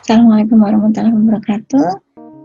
Assalamualaikum warahmatullahi wabarakatuh.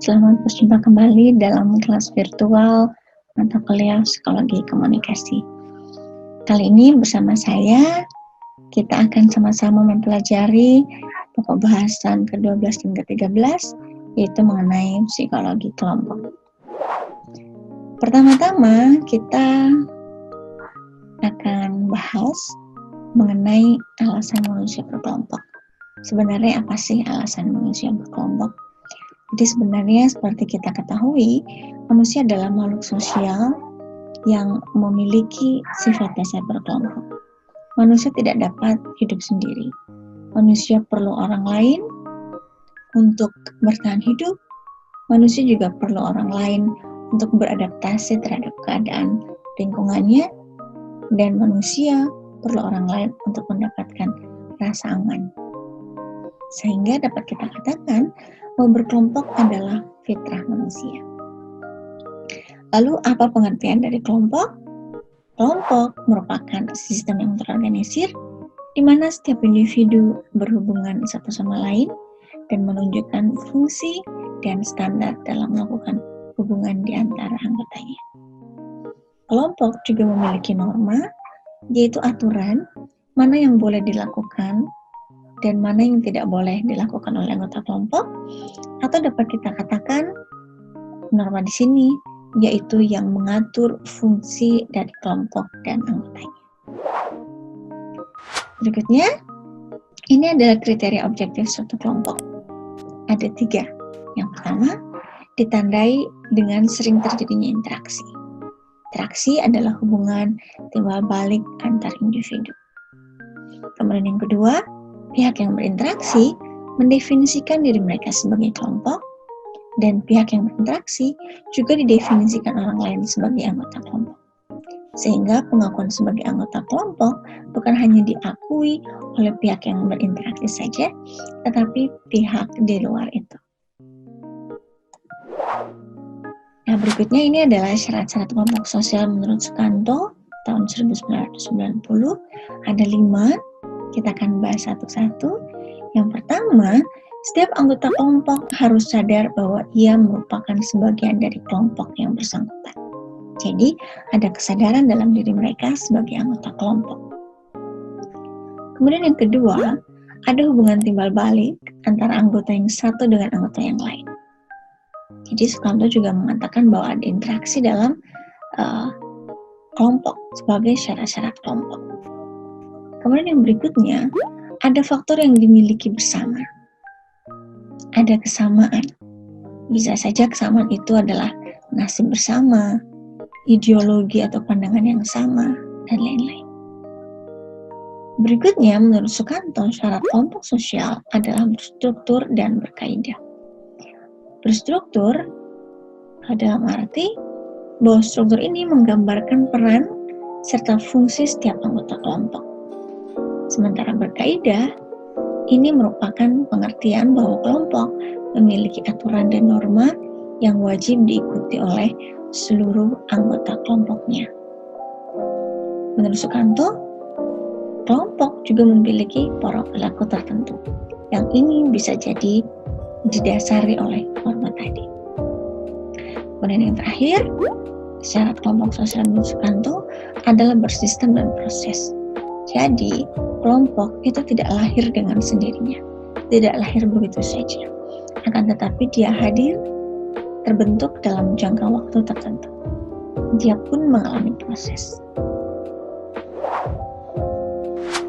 Selamat berjumpa kembali dalam kelas virtual mata kuliah Psikologi Komunikasi. Kali ini bersama saya, kita akan sama-sama mempelajari pokok bahasan ke-12 dan ke-13, yaitu mengenai psikologi kelompok. Pertama-tama, kita akan bahas mengenai alasan manusia berkelompok. Sebenarnya apa sih alasan manusia berkelompok? Jadi sebenarnya seperti kita ketahui, manusia adalah makhluk sosial yang memiliki sifat dasar berkelompok. Manusia tidak dapat hidup sendiri. Manusia perlu orang lain untuk bertahan hidup. Manusia juga perlu orang lain untuk beradaptasi terhadap keadaan lingkungannya. Dan manusia perlu orang lain untuk mendapatkan rasa aman. Sehingga dapat kita katakan bahwa berkelompok adalah fitrah manusia. Lalu apa pengertian dari kelompok? Kelompok merupakan sistem yang terorganisir di mana setiap individu berhubungan satu sama lain dan menunjukkan fungsi dan standar dalam melakukan hubungan di antara anggotanya. Kelompok juga memiliki norma, yaitu aturan mana yang boleh dilakukan dan mana yang tidak boleh dilakukan oleh anggota kelompok, atau dapat kita katakan norma di sini yaitu yang mengatur fungsi dari kelompok dan anggotanya. Berikutnya, ini adalah kriteria objektif suatu kelompok. Ada 3. Yang pertama, ditandai dengan sering terjadinya interaksi. Interaksi adalah hubungan timbal balik antar individu. Kemudian yang kedua, pihak yang berinteraksi mendefinisikan diri mereka sebagai kelompok, dan pihak yang berinteraksi juga didefinisikan orang lain sebagai anggota kelompok. Sehingga pengakuan sebagai anggota kelompok bukan hanya diakui oleh pihak yang berinteraksi saja, tetapi pihak di luar itu. Nah, berikutnya ini adalah syarat-syarat kelompok sosial menurut Sukanto tahun 1990. Ada 5. Kita akan bahas satu-satu. Yang pertama, setiap anggota kelompok harus sadar bahwa ia merupakan sebagian dari kelompok yang bersangkutan. Jadi, ada kesadaran dalam diri mereka sebagai anggota kelompok. Kemudian yang kedua, ada hubungan timbal balik antara anggota yang satu dengan anggota yang lain. Jadi, Sukanto juga mengatakan bahwa ada interaksi dalam kelompok sebagai syarat-syarat kelompok. Kemudian yang berikutnya, ada faktor yang dimiliki bersama. Ada kesamaan. Bisa saja kesamaan itu adalah nasib bersama, ideologi atau pandangan yang sama, dan lain-lain. Berikutnya, menurut Sukanto, syarat kelompok sosial adalah berstruktur dan berkaidah. Berstruktur dalam arti bahwa struktur ini menggambarkan peran serta fungsi setiap anggota kelompok. Sementara berkaidah, ini merupakan pengertian bahwa kelompok memiliki aturan dan norma yang wajib diikuti oleh seluruh anggota kelompoknya. Menurut Sukanto, kelompok juga memiliki pola perilaku tertentu, yang ini bisa jadi didasari oleh norma tadi. Kemudian yang terakhir, syarat kelompok sosial menurut Sukanto adalah bersistem dan proses. Jadi, kelompok itu tidak lahir dengan sendirinya, tidak lahir begitu saja. Akan tetapi dia hadir, terbentuk dalam jangka waktu tertentu. Dia pun mengalami proses.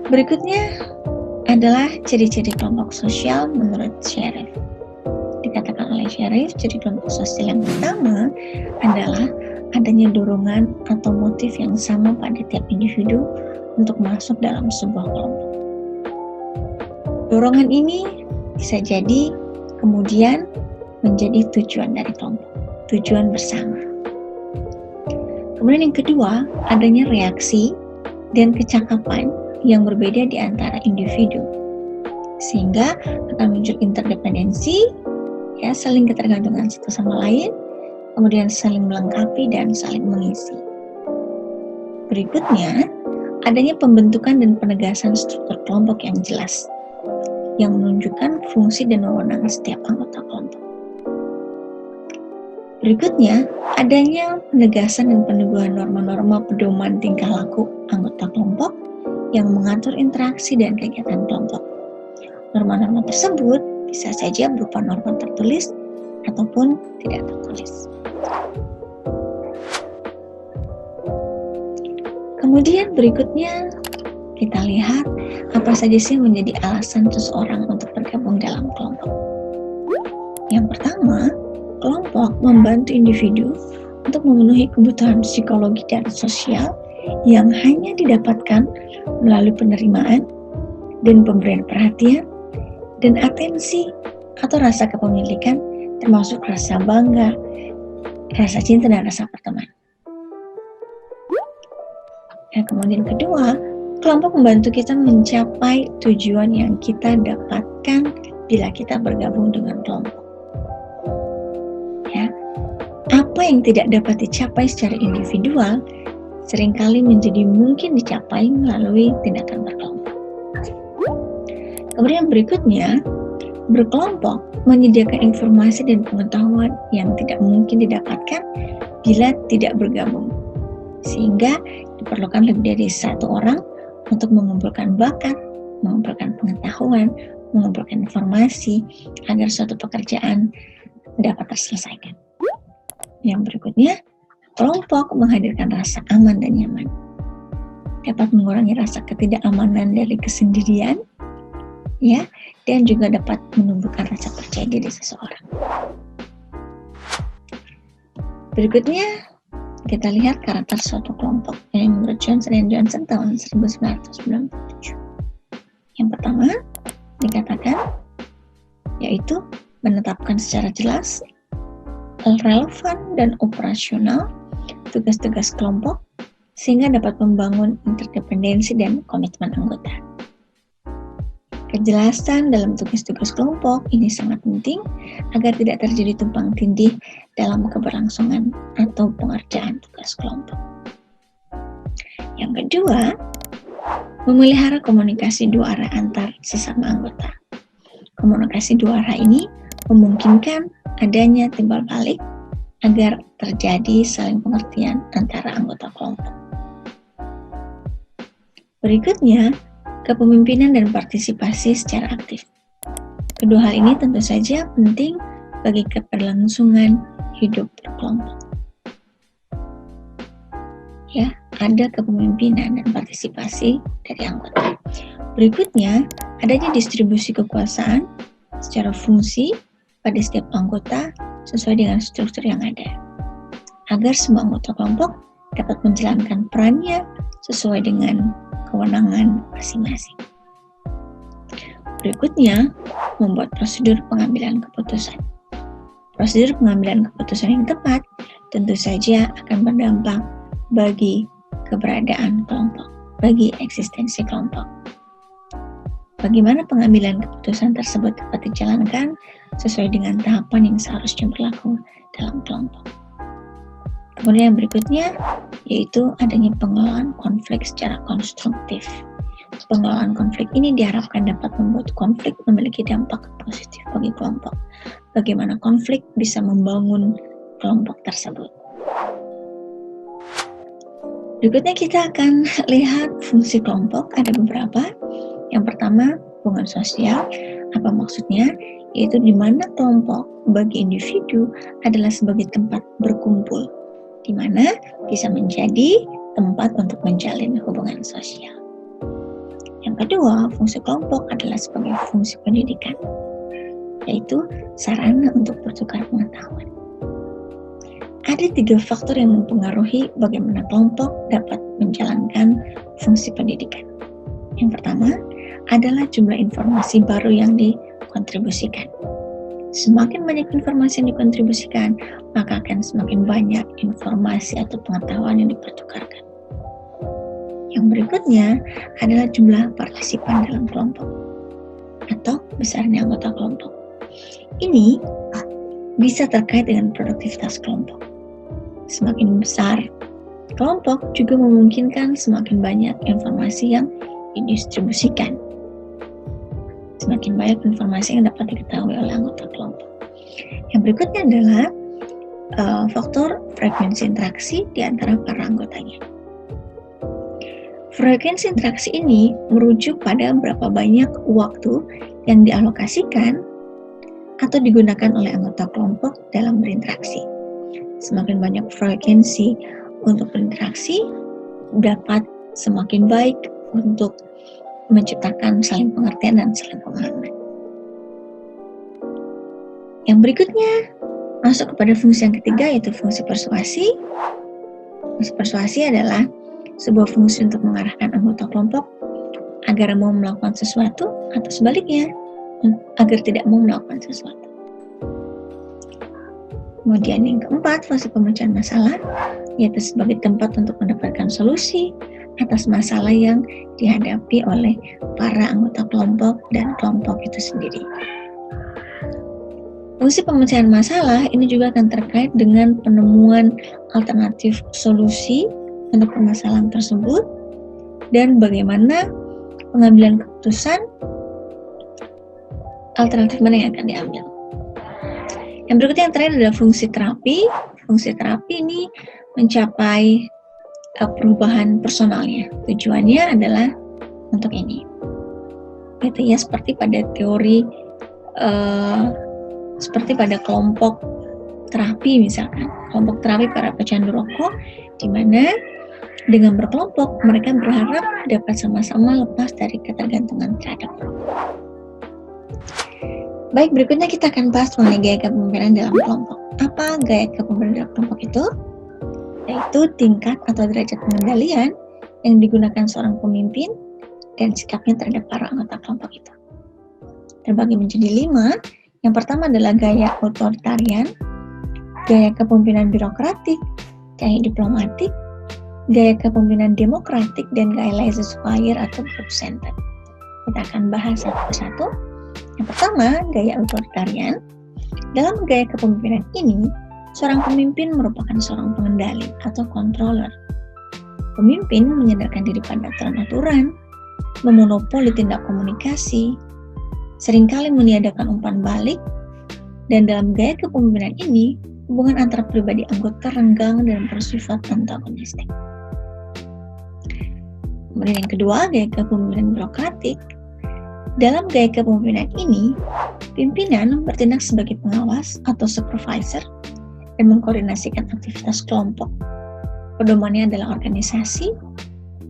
Berikutnya adalah ciri-ciri kelompok sosial menurut Sherif. Dikatakan oleh Sherif, ciri kelompok sosial yang pertama adalah adanya dorongan atau motif yang sama pada tiap individu untuk masuk dalam sebuah kelompok. Dorongan ini bisa jadi kemudian menjadi tujuan dari kelompok, tujuan bersama. Kemudian yang kedua, adanya reaksi dan kecakapan yang berbeda di antara individu. Sehingga akan muncul interdependensi, ya, saling ketergantungan satu sama lain, kemudian saling melengkapi dan saling mengisi. Berikutnya, adanya pembentukan dan penegasan struktur kelompok yang jelas, yang menunjukkan fungsi dan wewenang setiap anggota kelompok. Berikutnya, adanya penegasan dan peneguhan norma-norma pedoman tingkah laku anggota kelompok yang mengatur interaksi dan kegiatan kelompok. Norma-norma tersebut bisa saja berupa norma tertulis ataupun tidak tertulis. Kemudian berikutnya kita lihat apa saja sih menjadi alasan seseorang untuk bergabung dalam kelompok. Yang pertama, kelompok membantu individu untuk memenuhi kebutuhan psikologi dan sosial yang hanya didapatkan melalui penerimaan dan pemberian perhatian dan atensi atau rasa kepemilikan, termasuk rasa bangga, rasa cinta, dan rasa pertemanan. Kemudian kedua, kelompok membantu kita mencapai tujuan yang kita dapatkan bila kita bergabung dengan kelompok. Apa yang tidak dapat dicapai secara individual seringkali menjadi mungkin dicapai melalui tindakan berkelompok. Kemudian berikutnya, berkelompok menyediakan informasi dan pengetahuan yang tidak mungkin didapatkan bila tidak bergabung, sehingga diperlukan lebih dari satu orang untuk mengumpulkan bakat, mengumpulkan pengetahuan, mengumpulkan informasi agar suatu pekerjaan dapat terselesaikan. Yang berikutnya, kelompok menghadirkan rasa aman dan nyaman, dapat mengurangi rasa ketidakamanan dari kesendirian, dan juga dapat menumbuhkan rasa percaya diri seseorang. Berikutnya, kita lihat karakter suatu kelompok yang menurut Johnson & Johnson tahun 1997. Yang pertama, dikatakan yaitu menetapkan secara jelas, relevan dan operasional tugas-tugas kelompok sehingga dapat membangun interdependensi dan komitmen anggota. Kejelasan dalam tugas-tugas kelompok ini sangat penting agar tidak terjadi tumpang tindih dalam keberlangsungan atau pengerjaan tugas kelompok. Yang kedua, memelihara komunikasi dua arah antar sesama anggota. Komunikasi dua arah ini memungkinkan adanya timbal balik agar terjadi saling pengertian antara anggota kelompok. Berikutnya, kepemimpinan dan partisipasi secara aktif. Kedua hal ini tentu saja penting bagi keberlangsungan hidup berkelompok. Ada kepemimpinan dan partisipasi dari anggota. Berikutnya, adanya distribusi kekuasaan secara fungsi pada setiap anggota sesuai dengan struktur yang ada, agar semua anggota kelompok dapat menjalankan perannya sesuai dengan kewenangan masing-masing. Berikutnya, membuat prosedur pengambilan keputusan. Prosedur pengambilan keputusan yang tepat tentu saja akan berdampak bagi keberadaan kelompok, bagi eksistensi kelompok. Bagaimana pengambilan keputusan tersebut dapat dijalankan sesuai dengan tahapan yang seharusnya berlaku dalam kelompok. Kemudian yang berikutnya yaitu adanya pengelolaan konflik secara konstruktif. Pengelolaan konflik ini diharapkan dapat membuat konflik memiliki dampak positif bagi kelompok. Bagaimana konflik bisa membangun kelompok tersebut. Berikutnya kita akan lihat fungsi kelompok, ada beberapa. Yang pertama, hubungan sosial. Apa maksudnya? Yaitu di mana kelompok bagi individu adalah sebagai tempat berkumpul, di mana bisa menjadi tempat untuk menjalin hubungan sosial. Yang kedua, fungsi kelompok adalah sebagai fungsi pendidikan, yaitu sarana untuk bertukar pengetahuan. Ada 3 faktor yang mempengaruhi bagaimana kelompok dapat menjalankan fungsi pendidikan. Yang pertama adalah jumlah informasi baru yang dikontribusikan. Semakin banyak informasi yang dikontribusikan, maka akan semakin banyak informasi atau pengetahuan yang dipertukarkan. Yang berikutnya adalah jumlah partisipan dalam kelompok atau besarnya anggota kelompok. Ini bisa terkait dengan produktivitas kelompok. Semakin besar kelompok juga memungkinkan semakin banyak informasi yang didistribusikan. Semakin banyak informasi yang dapat diketahui oleh anggota kelompok. Yang berikutnya adalah faktor frekuensi interaksi di antara para anggotanya. Frekuensi interaksi ini merujuk pada berapa banyak waktu yang dialokasikan atau digunakan oleh anggota kelompok dalam berinteraksi. Semakin banyak frekuensi untuk berinteraksi, dapat semakin baik untuk menciptakan saling pengertian dan saling pemahaman. Yang berikutnya masuk kepada fungsi yang ketiga, yaitu fungsi persuasi. Fungsi persuasi adalah sebuah fungsi untuk mengarahkan anggota kelompok agar mau melakukan sesuatu atau sebaliknya agar tidak mau melakukan sesuatu. Kemudian yang keempat, fungsi pemecahan masalah, yaitu sebagai tempat untuk mendapatkan solusi atas masalah yang dihadapi oleh para anggota kelompok dan kelompok itu sendiri. Fungsi pemecahan masalah ini juga akan terkait dengan penemuan alternatif solusi untuk permasalahan tersebut dan bagaimana pengambilan keputusan alternatif mana yang akan diambil. Yang berikutnya yang terakhir adalah fungsi terapi. Fungsi terapi ini mencapai perubahan personalnya. Tujuannya adalah untuk ini. Itu ya seperti pada teori seperti pada kelompok terapi misalkan. Kelompok terapi para pecandu rokok di mana dengan berkelompok mereka berharap dapat sama-sama lepas dari ketergantungan terhadap rokok. Baik, berikutnya kita akan bahas mengenai gaya kepemimpinan dalam kelompok. Apa gaya kepemimpinan dalam kelompok itu? Yaitu tingkat atau derajat pengendalian yang digunakan seorang pemimpin dan sikapnya terhadap para anggota kelompok itu. Terbagi menjadi 5. Yang pertama adalah gaya otoritarian, gaya kepemimpinan birokratik, gaya diplomatik, gaya kepemimpinan demokratik, dan gaya laissez-faire atau group-centered. Kita akan bahas satu persatu. Yang pertama, gaya otoritarian. Dalam gaya kepemimpinan ini, seorang pemimpin merupakan seorang pengendali atau controller. Pemimpin menyandarkan diri pada aturan-aturan, memonopoli tindak komunikasi, seringkali meniadakan umpan balik, dan dalam gaya kepemimpinan ini, hubungan antara pribadi anggota renggang dan bersifat antagonistik. Kemudian yang kedua, gaya kepemimpinan birokratik. Dalam gaya kepemimpinan ini, pimpinan bertindak sebagai pengawas atau supervisor dan mengkoordinasikan aktivitas kelompok. Pedomannya adalah organisasi,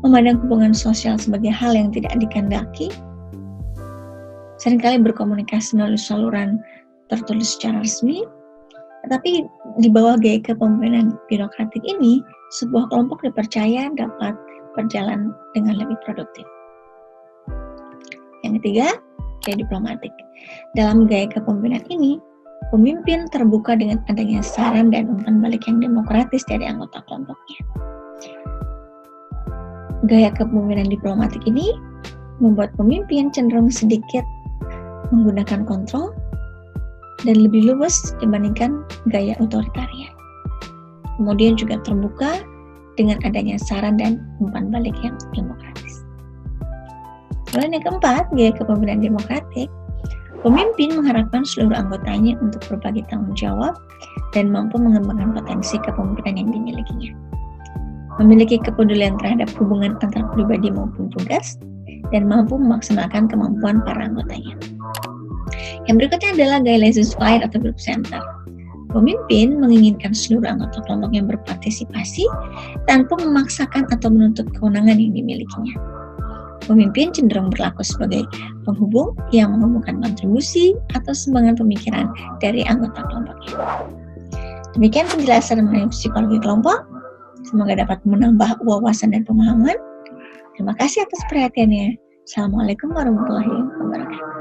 memandang hubungan sosial sebagai hal yang tidak dikehendaki, seringkali berkomunikasi melalui saluran tertulis secara resmi, tetapi di bawah gaya kepemimpinan birokratik ini, sebuah kelompok dipercaya dapat berjalan dengan lebih produktif. Yang ketiga, gaya diplomatik. Dalam gaya kepemimpinan ini, pemimpin terbuka dengan adanya saran dan umpan balik yang demokratis dari anggota kelompoknya. Gaya kepemimpinan diplomatik ini membuat pemimpin cenderung sedikit menggunakan kontrol dan lebih luwes dibandingkan gaya otoritarian. Kemudian juga terbuka dengan adanya saran dan umpan balik yang demokratis. Lalu yang keempat, gaya kepemimpinan demokratik. Pemimpin mengharapkan seluruh anggotanya untuk berbagi tanggung jawab dan mampu mengembangkan potensi kepemimpinan yang dimilikinya. Memiliki kepedulian terhadap hubungan antar pribadi maupun tugas, dan mampu memaksimalkan kemampuan para anggotanya. Yang berikutnya adalah gaya laissez-faire atau group center. Pemimpin menginginkan seluruh anggota kelompok yang berpartisipasi tanpa memaksakan atau menuntut kewenangan yang dimilikinya. Pemimpin cenderung berlaku sebagai penghubung yang menghubungkan kontribusi atau sumbangan pemikiran dari anggota kelompoknya. Demikian penjelasan mengenai psikologi kelompok. Semoga dapat menambah wawasan dan pemahaman. Terima kasih atas perhatiannya. Assalamualaikum warahmatullahi wabarakatuh.